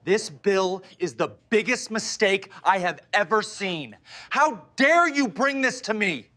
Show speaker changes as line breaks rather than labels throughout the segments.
This bill is the biggest mistake I have ever seen. How dare you bring this to me?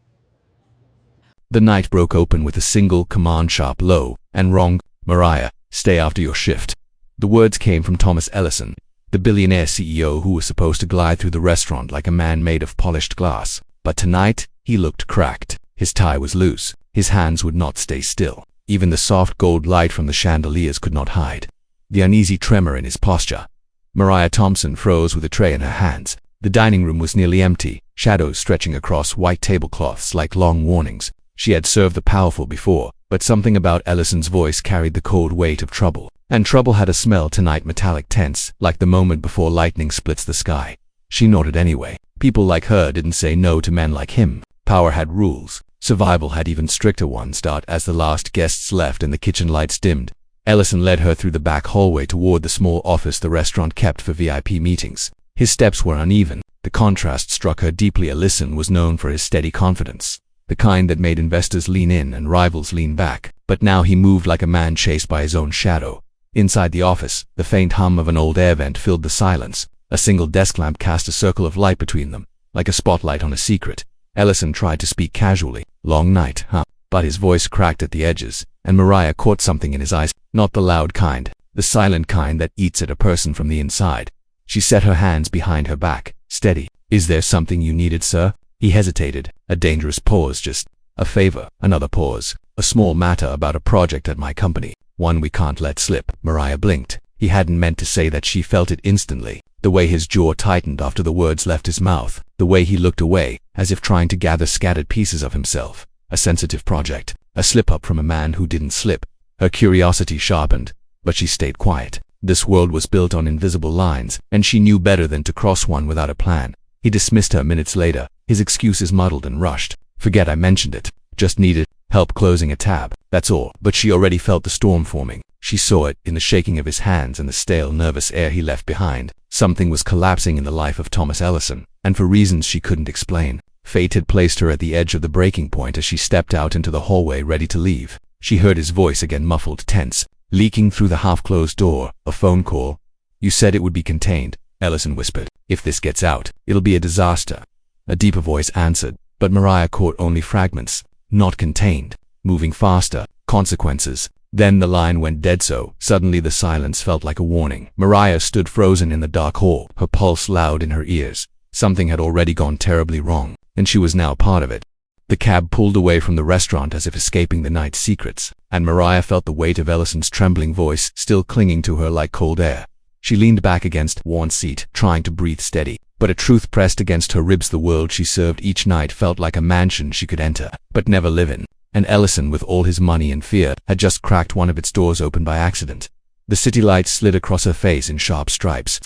The night broke open with a single command, sharp, low, and wrong. Mariah, stay after your shift. The words came from Thomas Ellison, the billionaire CEO who was supposed to glide through the restaurant like a man made of polished glass. But tonight, he looked cracked. His tie was loose. His hands would not stay still. Even the soft gold light from the chandeliers could not hide the uneasy tremor in his posture. Mariah Thompson froze with a tray in her hands. The dining room was nearly empty, shadows stretching across white tablecloths like long warnings. She had served the powerful before, but something about Ellison's voice carried the cold weight of trouble. And trouble had a smell tonight, metallic, tense, like the moment before lightning splits the sky. She nodded anyway. People like her didn't say no to men like him. Power had rules. Survival had even stricter ones. As the last guests left and the kitchen lights dimmed, Ellison led her through the back hallway toward the small office the restaurant kept for VIP meetings. His steps were uneven. The contrast struck her deeply. Ellison was known for his steady confidence, the kind that made investors lean in and rivals lean back. But now he moved like a man chased by his own shadow. Inside the office, the faint hum of an old air vent filled the silence. A single desk lamp cast a circle of light between them, like a spotlight on a secret. Ellison tried to speak casually. Long night, huh? But his voice cracked at the edges, and Mariah caught something in his eyes. Not the loud kind, the silent kind that eats at a person from the inside. She set her hands behind her back. Steady. Is there something you needed, sir? He hesitated. A dangerous pause. Just a favor. Another pause. A small matter about a project at my company. One we can't let slip. Mariah blinked. He hadn't meant to say that. She felt it instantly. The way his jaw tightened after the words left his mouth. The way he looked away, as if trying to gather scattered pieces of himself. A sensitive project. A slip-up from a man who didn't slip. Her curiosity sharpened, but she stayed quiet. This world was built on invisible lines, and she knew better than to cross one without a plan. He dismissed her minutes later, his excuses muddled and rushed. Forget I mentioned it. Just needed help closing a tab. That's all. But she already felt the storm forming. She saw it in the shaking of his hands and the stale, nervous air he left behind. Something was collapsing in the life of Thomas Ellison, and for reasons she couldn't explain. Fate had placed her at the edge of the breaking point as she stepped out into the hallway ready to leave. She heard his voice again, muffled, tense, leaking through the half-closed door. A phone call. You said it would be contained, Ellison whispered. If this gets out, it'll be a disaster. A deeper voice answered, but Mariah caught only fragments. Not contained. Moving faster. Consequences. Then the line went dead. Suddenly the silence felt like a warning. Mariah stood frozen in the dark hall, her pulse loud in her ears. Something had already gone terribly wrong, and she was now part of it. The cab pulled away from the restaurant as if escaping the night's secrets, and Mariah felt the weight of Ellison's trembling voice still clinging to her like cold air. She leaned back against the worn seat, trying to breathe steady, but a truth pressed against her ribs. The world she served each night felt like a mansion she could enter, but never live in. And Ellison, with all his money and fear, had just cracked one of its doors open by accident. The city lights slid across her face in sharp stripes.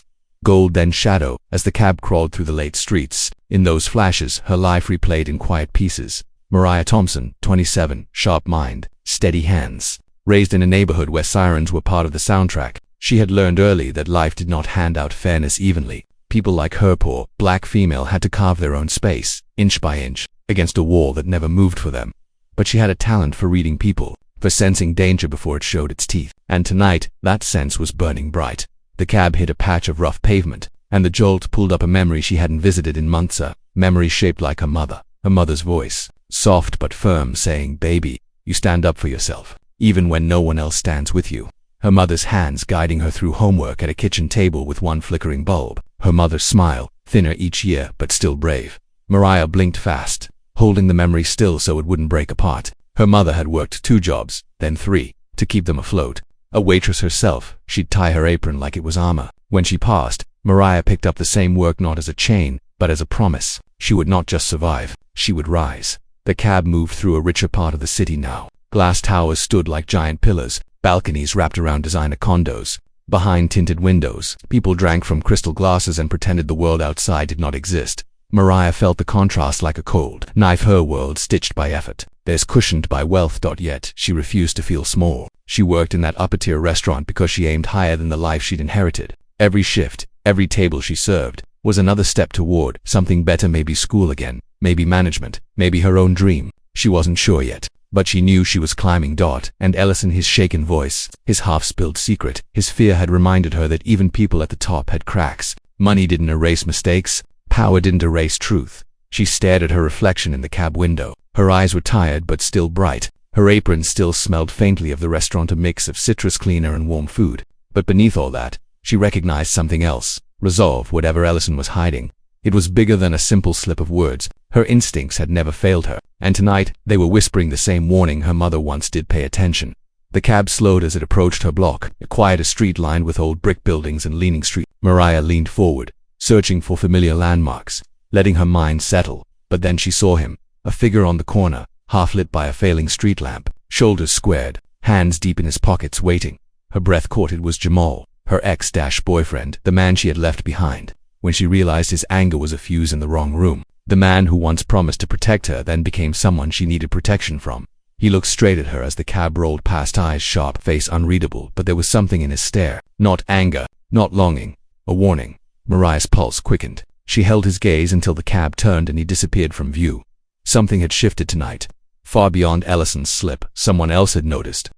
Gold then shadow, as the cab crawled through the late streets. In those flashes, her life replayed in quiet pieces. Mariah Thompson, 27, sharp mind, steady hands. Raised in a neighborhood where sirens were part of the soundtrack, she had learned early that life did not hand out fairness evenly. People like her, poor, black female, had to carve their own space, inch by inch, against a wall that never moved for them. But she had a talent for reading people, for sensing danger before it showed its teeth. And tonight, that sense was burning bright. The cab hit a patch of rough pavement, and the jolt pulled up a memory she hadn't visited in months. A memory shaped like her mother's voice, soft but firm, saying, "Baby, you stand up for yourself, even when no one else stands with you." Her mother's hands guiding her through homework at a kitchen table with one flickering bulb. Her mother's smile, thinner each year but still brave. Mariah blinked fast, holding the memory still so it wouldn't break apart. Her mother had worked 2 jobs, then 3, to keep them afloat. A waitress herself, she'd tie her apron like it was armor. When she passed, Mariah picked up the same work not as a chain, but as a promise. She would not just survive, she would rise. The cab moved through a richer part of the city now. Glass towers stood like giant pillars, balconies wrapped around designer condos. Behind tinted windows, people drank from crystal glasses and pretended the world outside did not exist. Mariah felt the contrast like a cold knife, her world stitched by effort. There's cushioned by wealth. Yet she refused to feel small. She worked in that upper-tier restaurant because she aimed higher than the life she'd inherited. Every shift, every table she served, was another step toward something better. Maybe school again, maybe management, maybe her own dream. She wasn't sure yet, But she knew she was climbing. And Ellison, his shaken voice, his half-spilled secret, his fear had reminded her that even people at the top had cracks. Money didn't erase mistakes. Power didn't erase truth. She stared at her reflection in the cab window. Her eyes were tired but still bright. Her apron still smelled faintly of the restaurant, a mix of citrus cleaner and warm food. But beneath all that, she recognized something else. Resolve, whatever Ellison was hiding. It was bigger than a simple slip of words. Her instincts had never failed her, and tonight they were whispering the same warning her mother once did. Pay attention. The cab slowed as it approached her block, a quieter street lined with old brick buildings and leaning street. Mariah leaned forward, searching for familiar landmarks, letting her mind settle. But then she saw him, a figure on the corner, half lit by a failing street lamp, shoulders squared, hands deep in his pockets, waiting. Her breath caught. It was Jamal, her ex-boyfriend, the man she had left behind. When she realized his anger was a fuse in the wrong room. The man who once promised to protect her then became someone she needed protection from. He looked straight at her as the cab rolled past, eyes sharp, face unreadable, but there was something in his stare. Not anger, not longing, a warning. Mariah's pulse quickened. She held his gaze until the cab turned and he disappeared from view. Something had shifted tonight. Far beyond Ellison's slip, someone else had noticed.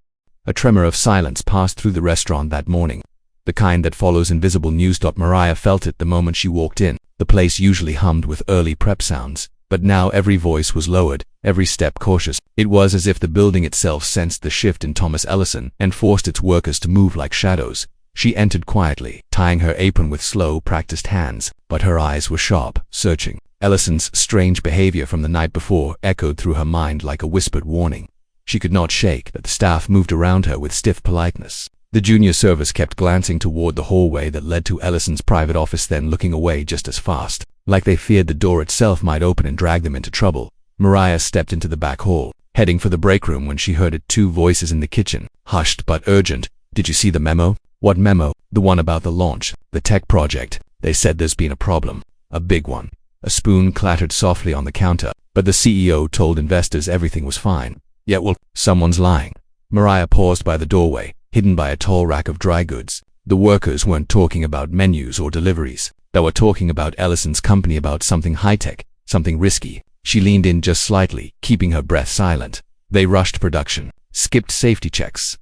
A tremor of silence passed through the restaurant that morning. The kind that follows invisible news. Mariah felt it the moment she walked in. The place usually hummed with early prep sounds, but now every voice was lowered, every step cautious. It was as if the building itself sensed the shift in Thomas Ellison and forced its workers to move like shadows. She entered quietly, tying her apron with slow, practiced hands, but her eyes were sharp, searching. Ellison's strange behavior from the night before echoed through her mind like a whispered warning. She could not shake that the staff moved around her with stiff politeness. The junior servers kept glancing toward the hallway that led to Ellison's private office, then looking away just as fast, like they feared the door itself might open and drag them into trouble. Mariah stepped into the back hall, heading for the break room when she heard two voices in the kitchen, hushed but urgent. "Did you see the memo?" "What memo?" "The one about the launch, the tech project. They said there's been a problem. A big one." A spoon clattered softly on the counter, but the CEO told investors everything was fine. "Yeah, well, someone's lying." Mariah paused by the doorway, hidden by a tall rack of dry goods. The workers weren't talking about menus or deliveries. They were talking about Ellison's company, about something high-tech, something risky. She leaned in just slightly, keeping her breath silent. They rushed production, skipped safety checks,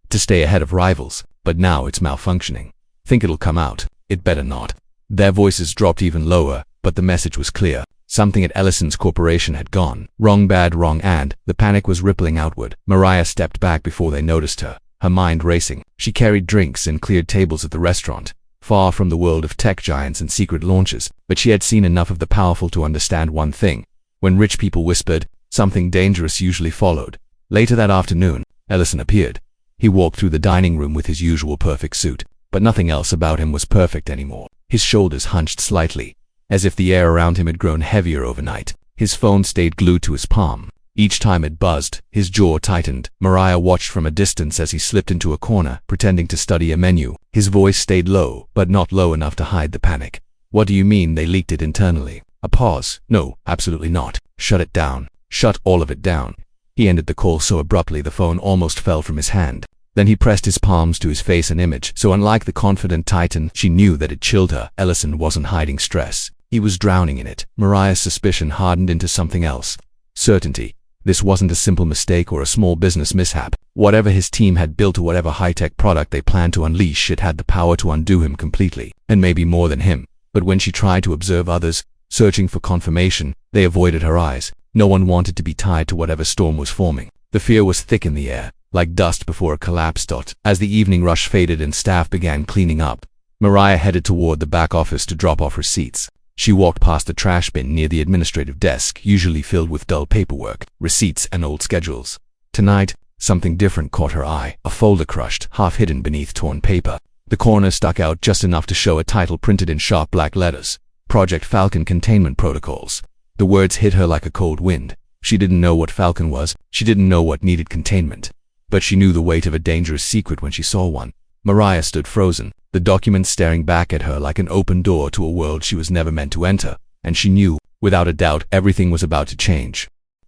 to stay ahead of rivals, but now it's malfunctioning. "Think it'll come out?" "It better not." Their voices dropped even lower, but the message was clear. Something at Ellison's corporation had gone wrong, bad, wrong, and the panic was rippling outward. Mariah stepped back before they noticed her, her mind racing. She carried drinks and cleared tables at the restaurant, far from the world of tech giants and secret launches, but she had seen enough of the powerful to understand one thing. When rich people whispered, something dangerous usually followed. Later that afternoon, Ellison appeared. He walked through the dining room with his usual perfect suit, but nothing else about him was perfect anymore. His shoulders hunched slightly, as if the air around him had grown heavier overnight. His phone stayed glued to his palm. Each time it buzzed, his jaw tightened. Mariah watched from a distance as he slipped into a corner, pretending to study a menu. His voice stayed low, but not low enough to hide the panic. "What do you mean they leaked it internally?" A pause. "No, absolutely not. Shut it down. Shut all of it down." He ended the call so abruptly the phone almost fell from his hand. Then he pressed his palms to his face, an image so unlike the confident Titan she knew that it chilled her. Ellison wasn't hiding stress. He was drowning in it. Mariah's suspicion hardened into something else. Certainty. This wasn't a simple mistake or a small business mishap. Whatever his team had built or whatever high-tech product they planned to unleash, it had the power to undo him completely, and maybe more than him. But when she tried to observe others, searching for confirmation, they avoided her eyes. No one wanted to be tied to whatever storm was forming. The fear was thick in the air, like dust before a collapse. As the evening rush faded and staff began cleaning up, Mariah headed toward the back office to drop off receipts. She walked past the trash bin near the administrative desk, usually filled with dull paperwork, receipts, and old schedules. Tonight, something different caught her eye. A folder crushed, half hidden beneath torn paper. The corner stuck out just enough to show a title printed in sharp black letters: Project Falcon Containment Protocols. The words hit her like a cold wind. She didn't know what Falcon was. She didn't know what needed containment. But she knew the weight of a dangerous secret when she saw one. Mariah stood frozen, the document staring back at her like an open door to a world she was never meant to enter, and she knew, without a doubt, everything was about to change.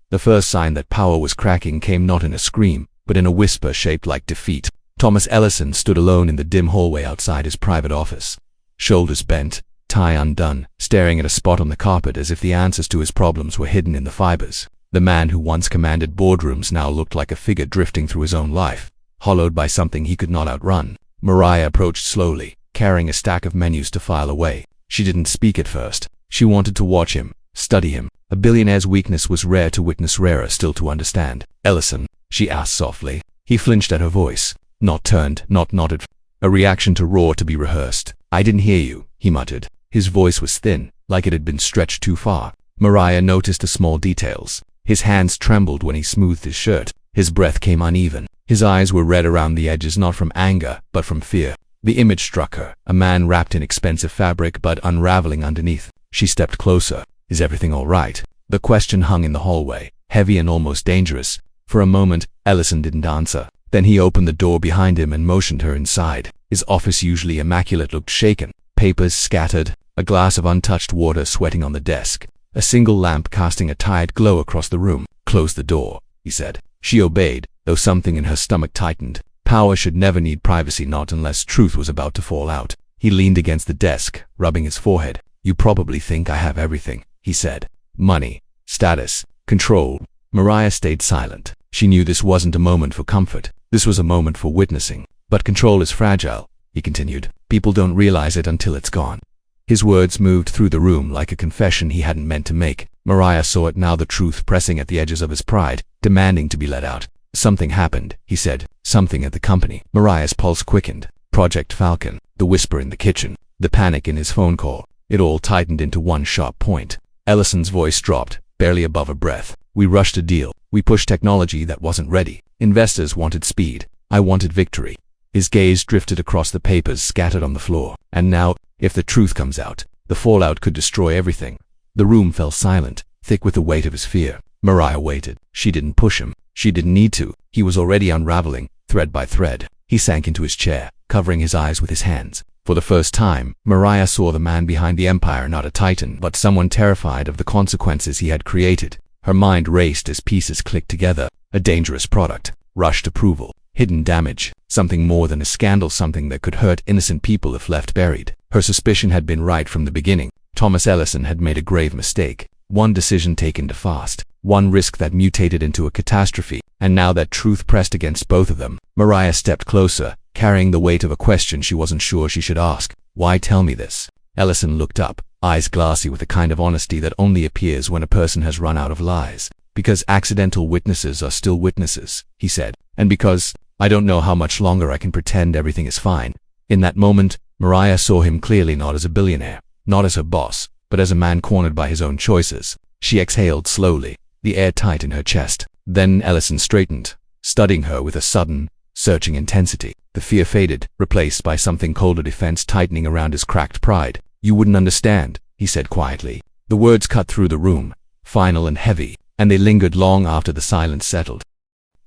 The first sign that power was cracking came not in a scream, but in a whisper shaped like defeat. Thomas Ellison stood alone in the dim hallway outside his private office. Shoulders bent, tie undone, staring at a spot on the carpet as if the answers to his problems were hidden in the fibers. The man who once commanded boardrooms now looked like a figure drifting through his own life, hollowed by something he could not outrun. Mariah approached slowly, carrying a stack of menus to file away. She didn't speak at first. She wanted to watch him, study him. A billionaire's weakness was rare to witness, rarer still to understand. "Ellison?" she asked softly. He flinched at her voice. Not turned, not nodded. A reaction to roar to be rehearsed. "I didn't hear you," he muttered. His voice was thin, like it had been stretched too far. Mariah noticed the small details. His hands trembled when he smoothed his shirt. His breath came uneven. His eyes were red around the edges, not from anger, but from fear. The image struck her, a man wrapped in expensive fabric but unraveling underneath. She stepped closer. "Is everything all right?" The question hung in the hallway, heavy and almost dangerous. For a moment, Ellison didn't answer. Then he opened the door behind him and motioned her inside. His office, usually immaculate, looked shaken. Papers scattered, a glass of untouched water sweating on the desk, a single lamp casting a tired glow across the room. "Close the door," he said. She obeyed, though something in her stomach tightened. Power should never need privacy, not unless truth was about to fall out. He leaned against the desk, rubbing his forehead. "You probably think I have everything," he said. "Money, status, control." Mariah stayed silent. She knew this wasn't a moment for comfort. This was a moment for witnessing. "But control is fragile," he continued. "People don't realize it until it's gone." His words moved through the room like a confession he hadn't meant to make. Mariah saw it now, the truth pressing at the edges of his pride, demanding to be let out. "Something happened," he said. "Something at the company." Mariah's pulse quickened. Project Falcon, the whisper in the kitchen, the panic in his phone call. It all tightened into one sharp point. Ellison's voice dropped, barely above a breath. "We rushed a deal. We pushed technology that wasn't ready. Investors wanted speed. I wanted victory." His gaze drifted across the papers scattered on the floor. "And now, if the truth comes out, the fallout could destroy everything." The room fell silent, thick with the weight of his fear. Mariah waited. She didn't push him. She didn't need to. He was already unraveling, thread by thread. He sank into his chair, covering his eyes with his hands. For the first time, Mariah saw the man behind the empire, not a titan, but someone terrified of the consequences he had created. Her mind raced as pieces clicked together. A dangerous product, rushed approval, hidden damage, something more than a scandal, something that could hurt innocent people if left buried. Her suspicion had been right from the beginning. Thomas Ellison had made a grave mistake. One decision taken too fast. One risk that mutated into a catastrophe. And now that truth pressed against both of them, Mariah stepped closer, carrying the weight of a question she wasn't sure she should ask. "Why tell me this?" Ellison looked up, eyes glassy with the kind of honesty that only appears when a person has run out of lies. "Because accidental witnesses are still witnesses," he said. "And because I don't know how much longer I can pretend everything is fine." In that moment, Mariah saw him clearly, not as a billionaire, not as her boss, but as a man cornered by his own choices. She exhaled slowly, the air tight in her chest. Then Ellison straightened, studying her with a sudden, searching intensity. The fear faded, replaced by something colder, defense tightening around his cracked pride. "You wouldn't understand," he said quietly. The words cut through the room, final and heavy, and they lingered long after the silence settled.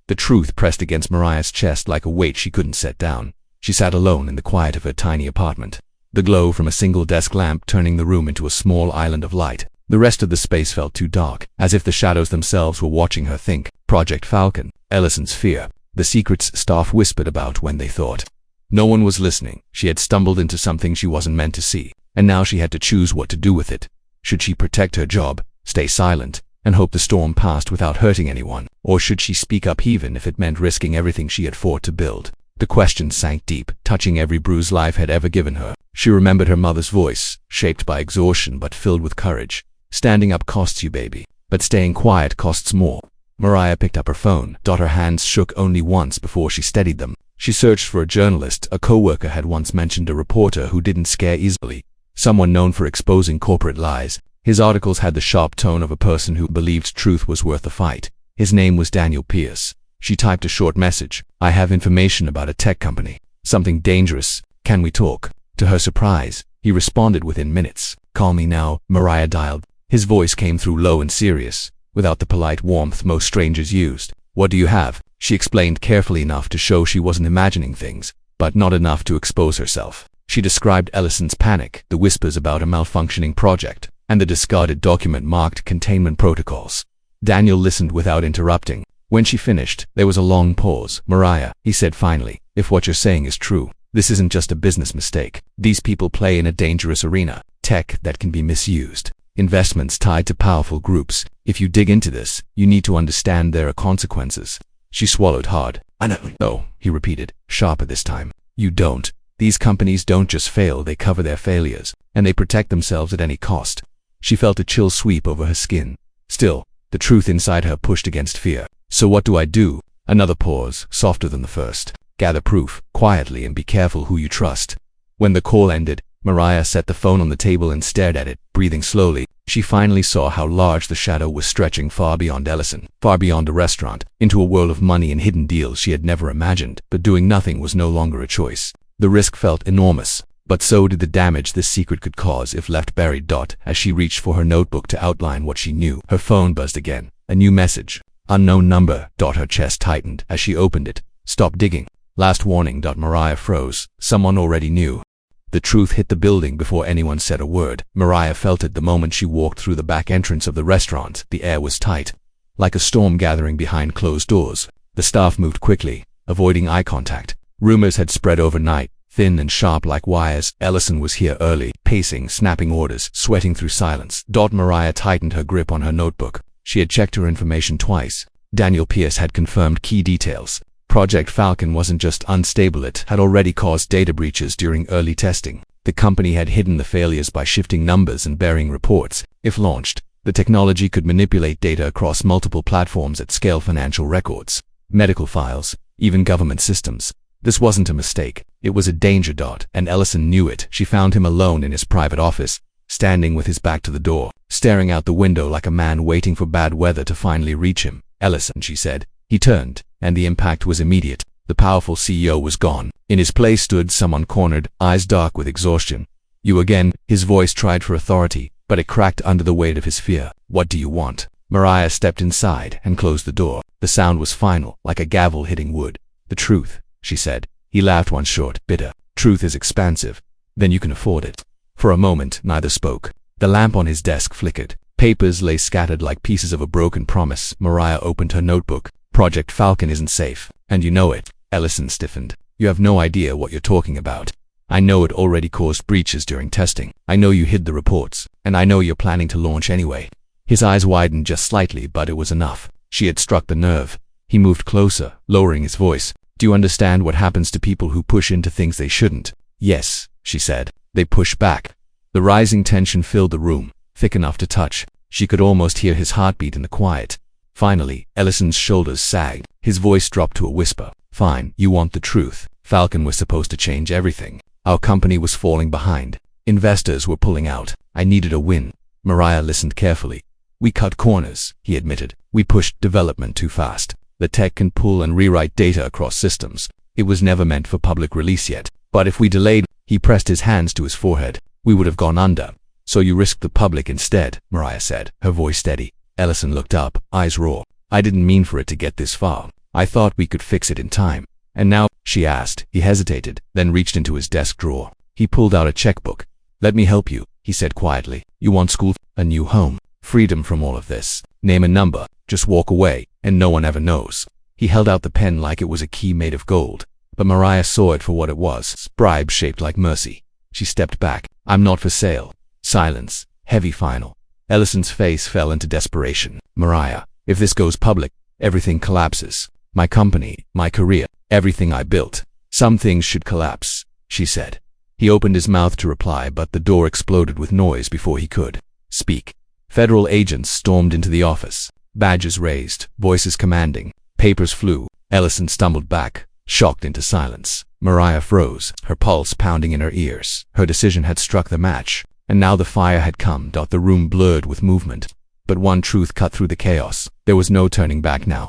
The truth pressed against Mariah's chest like a weight she couldn't set down. She sat alone in the quiet of her tiny apartment, the glow from a single desk lamp turning the room into a small island of light. The rest of the space felt too dark, as if the shadows themselves were watching her think. Project Falcon, Ellison's fear, the secrets staff whispered about when they thought. No one was listening. She had stumbled into something she wasn't meant to see, and now she had to choose what to do with it. Should she protect her job, stay silent, and hope the storm passed without hurting anyone? Or should she speak up even if it meant risking everything she had fought to build? The question sank deep, touching every bruise life had ever given her. She remembered her mother's voice, shaped by exhaustion but filled with courage. "Standing up costs you, baby, but staying quiet costs more." Mariah picked up her phone. Her hands shook only once before she steadied them. She searched for a journalist. A coworker had once mentioned a reporter who didn't scare easily, someone known for exposing corporate lies. His articles had the sharp tone of a person who believed truth was worth the fight. His name was Daniel Pierce. She typed a short message. "I have information about a tech company. Something dangerous. Can we talk?" To her surprise, he responded within minutes. "Call me now." Mariah dialed. His voice came through low and serious, without the polite warmth most strangers used. "What do you have?" She explained carefully, enough to show she wasn't imagining things, but not enough to expose herself. She described Ellison's panic, the whispers about a malfunctioning project, and the discarded document marked containment protocols. Daniel listened without interrupting. When she finished, there was a long pause. "Mariah," he said finally, "if what you're saying is true, this isn't just a business mistake. These people play in a dangerous arena, tech that can be misused. investments tied to powerful groups. If you dig into this, you need to understand there are consequences. She swallowed hard. I know. Oh, he repeated, sharper this time. You don't. These companies don't just fail, they cover their failures, and they protect themselves at any cost. She felt a chill sweep over her skin. Still, the truth inside her pushed against fear. So what do I do? Another pause, softer than the first. Gather proof, quietly, and be careful who you trust. When the call ended, Mariah set the phone on the table and stared at it, breathing slowly. She finally saw how large the shadow was, stretching far beyond Ellison, far beyond the restaurant, into a world of money and hidden deals she had never imagined. But doing nothing was no longer a choice. The risk felt enormous, but so did the damage this secret could cause if left buried. As she reached for her notebook to outline what she knew, her phone buzzed again. A new message. Unknown number. Her chest tightened as she opened it. Stop digging. Last warning. Mariah froze. Someone already knew. The truth hit the building before anyone said a word. Mariah felt it the moment she walked through the back entrance of the restaurant. The air was tight, like a storm gathering behind closed doors. The staff moved quickly, avoiding eye contact. Rumors had spread overnight, thin and sharp like wires. Ellison was here early, pacing, snapping orders, sweating through silence. Mariah tightened her grip on her notebook. She had checked her information twice. Daniel Pierce had confirmed key details. Project Falcon wasn't just unstable, it had already caused data breaches during early testing. The company had hidden the failures by shifting numbers and burying reports. If launched, the technology could manipulate data across multiple platforms at scale: financial records, medical files, even government systems. This wasn't a mistake, it was a danger. And Ellison knew it. She found him alone in his private office, standing with his back to the door, staring out the window like a man waiting for bad weather to finally reach him. Ellison, she said. He turned, and the impact was immediate. The powerful CEO was gone. In his place stood someone cornered, eyes dark with exhaustion. You again? His voice tried for authority, but it cracked under the weight of his fear. What do you want? Mariah stepped inside and closed the door. The sound was final, like a gavel hitting wood. The truth, she said. He laughed once short, bitter. Truth is expansive. Then you can afford it. For a moment, neither spoke. The lamp on his desk flickered. Papers lay scattered like pieces of a broken promise. Mariah opened her notebook. Project Falcon isn't safe, and you know it. Ellison stiffened. You have no idea what you're talking about. I know it already caused breaches during testing. I know you hid the reports, and I know you're planning to launch anyway. His eyes widened just slightly, but it was enough. She had struck the nerve. He moved closer, lowering his voice. Do you understand what happens to people who push into things they shouldn't? Yes, she said. They push back. The rising tension filled the room, thick enough to touch. She could almost hear his heartbeat in the quiet. Finally, Ellison's shoulders sagged. His voice dropped to a whisper. Fine, you want the truth. Falcon was supposed to change everything. Our company was falling behind. Investors were pulling out. I needed a win. Mariah listened carefully. We cut corners, he admitted. We pushed development too fast. The tech can pull and rewrite data across systems. It was never meant for public release yet. But if we delayed, he pressed his hands to his forehead, we would have gone under. So you risked the public instead, Mariah said, her voice steady. Ellison looked up, eyes raw. I didn't mean for it to get this far. I thought we could fix it in time. And now, she asked. He hesitated, then reached into his desk drawer. He pulled out a checkbook. Let me help you, he said quietly. You want school, a new home, freedom from all of this. Name a number, just walk away, and no one ever knows. He held out the pen like it was a key made of gold. But Mariah saw it for what it was, bribe shaped like mercy. She stepped back. I'm not for sale. Silence. Heavy final. Ellison's face fell into desperation. Mariah, if this goes public, everything collapses. My company, my career, everything I built. Some things should collapse, she said. He opened his mouth to reply, but the door exploded with noise before he could speak. Federal agents stormed into the office. Badges raised, voices commanding. Papers flew. Ellison stumbled back, shocked into silence. Mariah froze, her pulse pounding in her ears. Her decision had struck the match. And now the fire had come. The room blurred with movement. But one truth cut through the chaos. There was no turning back now.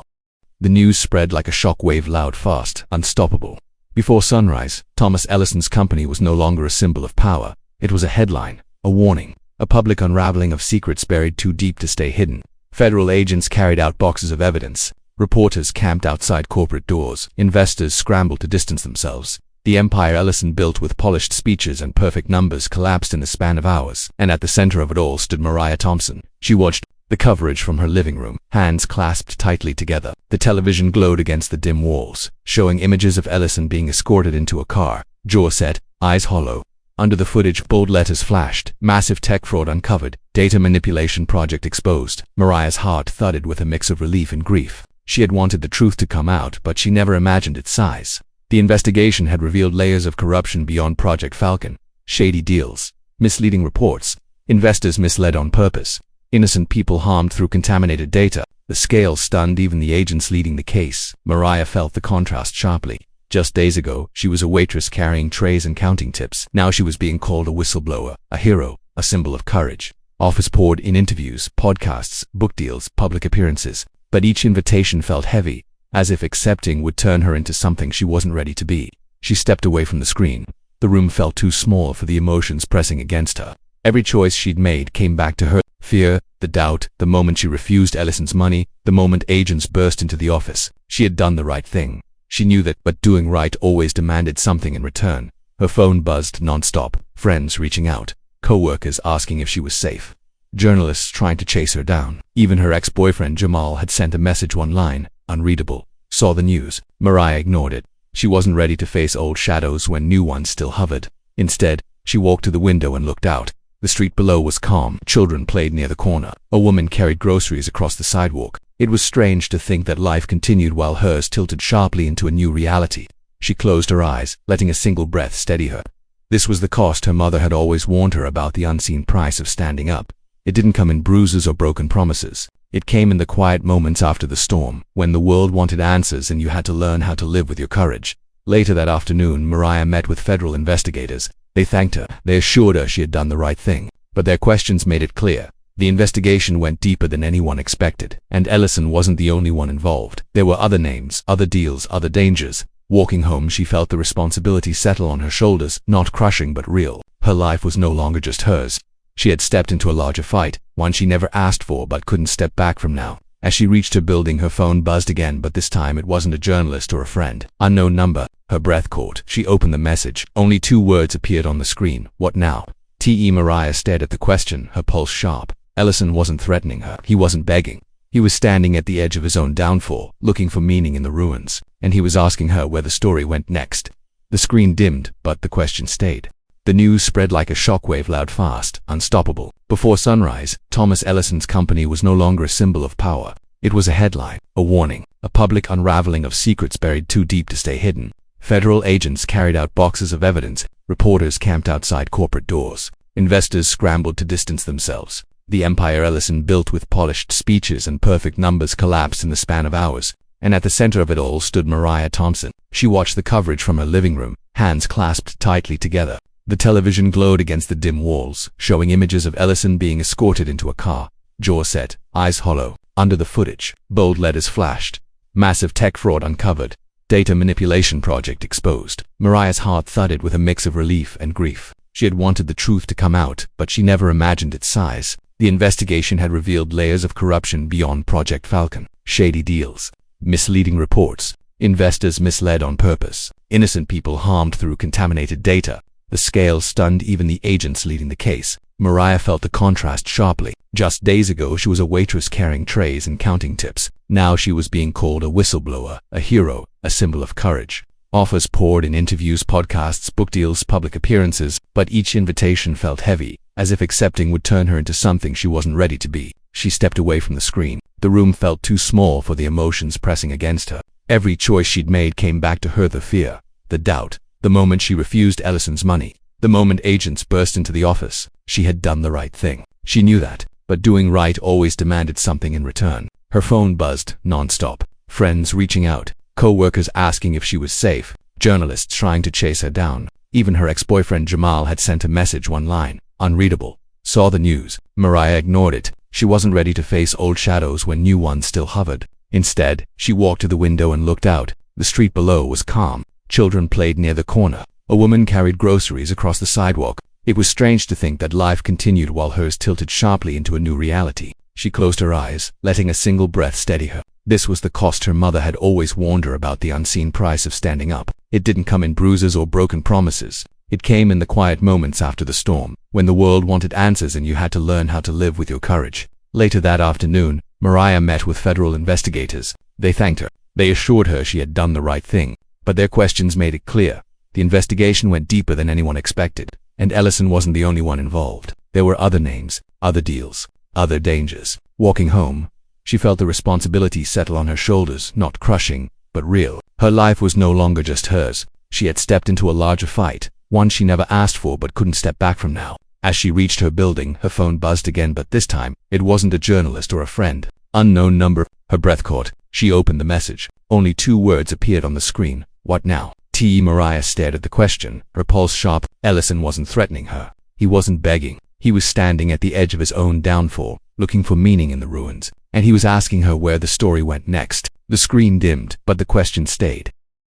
The news spread like a shockwave, loud, fast, unstoppable. Before sunrise, Thomas Ellison's company was no longer a symbol of power. It was a headline, a warning, a public unraveling of secrets buried too deep to stay hidden. Federal agents carried out boxes of evidence. Reporters camped outside corporate doors. Investors scrambled to distance themselves. The empire Ellison built with polished speeches and perfect numbers collapsed in the span of hours. And at the center of it all stood Mariah Thompson. She watched the coverage from her living room, hands clasped tightly together. The television glowed against the dim walls, showing images of Ellison being escorted into a car, jaw set, eyes hollow. Under the footage, bold letters flashed. Massive tech fraud uncovered. Data manipulation project exposed. Mariah's heart thudded with a mix of relief and grief. She had wanted the truth to come out, but she never imagined its size. The investigation had revealed layers of corruption beyond Project Falcon. Shady deals, misleading reports, investors misled on purpose, innocent people harmed through contaminated data. The scale stunned even the agents leading the case. Mariah felt the contrast sharply. Just days ago, she was a waitress carrying trays and counting tips. Now she was being called a whistleblower, a hero, a symbol of courage. Offers poured in: interviews, podcasts, book deals, public appearances. But each invitation felt heavy, as if accepting would turn her into something she wasn't ready to be. She stepped away from the screen. The room felt too small for the emotions pressing against her. Every choice she'd made came back to her. Fear, the doubt, the moment she refused Ellison's money, the moment agents burst into the office. She had done the right thing. She knew that, but doing right always demanded something in return. Her phone buzzed non-stop, friends reaching out, co-workers asking if she was safe, journalists trying to chase her down. Even her ex-boyfriend Jamal had sent a message one line, unreadable. Saw the news. Mariah ignored it. She wasn't ready to face old shadows when new ones still hovered. Instead, she walked to the window and looked out. The street below was calm. Children played near the corner. A woman carried groceries across the sidewalk. It was strange to think that life continued while hers tilted sharply into a new reality. She closed her eyes, letting a single breath steady her. This was the cost her mother had always warned her about: the unseen price of standing up. It didn't come in bruises or broken promises. It came in the quiet moments after the storm, when the world wanted answers and you had to learn how to live with your courage. Later that afternoon, Mariah met with federal investigators. They thanked her. They assured her she had done the right thing. But their questions made it clear. The investigation went deeper than anyone expected. And Ellison wasn't the only one involved. There were other names, other deals, other dangers. Walking home, she felt the responsibility settle on her shoulders, not crushing but real. Her life was no longer just hers. She had stepped into a larger fight, one she never asked for but couldn't step back from now. As she reached her building, her phone buzzed again, but this time it wasn't a journalist or a friend. Unknown number. Her breath caught. She opened the message. Only 2 words appeared on the screen. What now? Mariah stared at the question, her pulse sharp. Ellison wasn't threatening her. He wasn't begging. He was standing at the edge of his own downfall, looking for meaning in the ruins. And he was asking her where the story went next. The screen dimmed, but the question stayed. The news spread like a shockwave, loud, fast, unstoppable. Before sunrise, Thomas Ellison's company was no longer a symbol of power. It was a headline, a warning, a public unraveling of secrets buried too deep to stay hidden. Federal agents carried out boxes of evidence. Reporters camped outside corporate doors. Investors scrambled to distance themselves. The empire Ellison built with polished speeches and perfect numbers collapsed in the span of hours. And at the center of it all stood Mariah Thompson. She watched the coverage from her living room, hands clasped tightly together. The television glowed against the dim walls, showing images of Ellison being escorted into a car, jaw set, eyes hollow. Under the footage, bold letters flashed. Massive tech fraud uncovered. Data manipulation project exposed. Mariah's heart thudded with a mix of relief and grief. She had wanted the truth to come out, but she never imagined its size. The investigation had revealed layers of corruption beyond Project Falcon. Shady deals, misleading reports, investors misled on purpose, innocent people harmed through contaminated data. The scale stunned even the agents leading the case. Mariah felt the contrast sharply. Just days ago, she was a waitress carrying trays and counting tips. Now she was being called a whistleblower, a hero, a symbol of courage. Offers poured in: interviews, podcasts, book deals, public appearances, but each invitation felt heavy, as if accepting would turn her into something she wasn't ready to be. She stepped away from the screen. The room felt too small for the emotions pressing against her. Every choice she'd made came back to her: the fear, the doubt, the moment she refused Ellison's money, the moment agents burst into the office. She had done the right thing. She knew that, but doing right always demanded something in return. Her phone buzzed non-stop. Friends reaching out, co-workers asking if she was safe, journalists trying to chase her down. Even her ex-boyfriend Jamal had sent a message one line, unreadable. Saw the news. Mariah ignored it. She wasn't ready to face old shadows when new ones still hovered. Instead, she walked to the window and looked out. The street below was calm. Children played near the corner. A woman carried groceries across the sidewalk. It was strange to think that life continued while hers tilted sharply into a new reality. She closed her eyes, letting a single breath steady her. This was the cost her mother had always warned her about: the unseen price of standing up. It didn't come in bruises or broken promises. It came in the quiet moments after the storm, when the world wanted answers and you had to learn how to live with your courage. Later that afternoon, Mariah met with federal investigators. They thanked her. They assured her she had done the right thing. But their questions made it clear. The investigation went deeper than anyone expected. And Ellison wasn't the only one involved. There were other names, other deals, other dangers. Walking home, she felt the responsibility settle on her shoulders, not crushing, but real. Her life was no longer just hers. She had stepped into a larger fight, one she never asked for but couldn't step back from now. As she reached her building, her phone buzzed again, but this time, it wasn't a journalist or a friend. Unknown number. Her breath caught. She opened the message. Only 2 words appeared on the screen. What now? Mariah stared at the question, her pulse sharp. Ellison wasn't threatening her. He wasn't begging. He was standing at the edge of his own downfall, looking for meaning in the ruins. And he was asking her where the story went next. The screen dimmed, but the question stayed.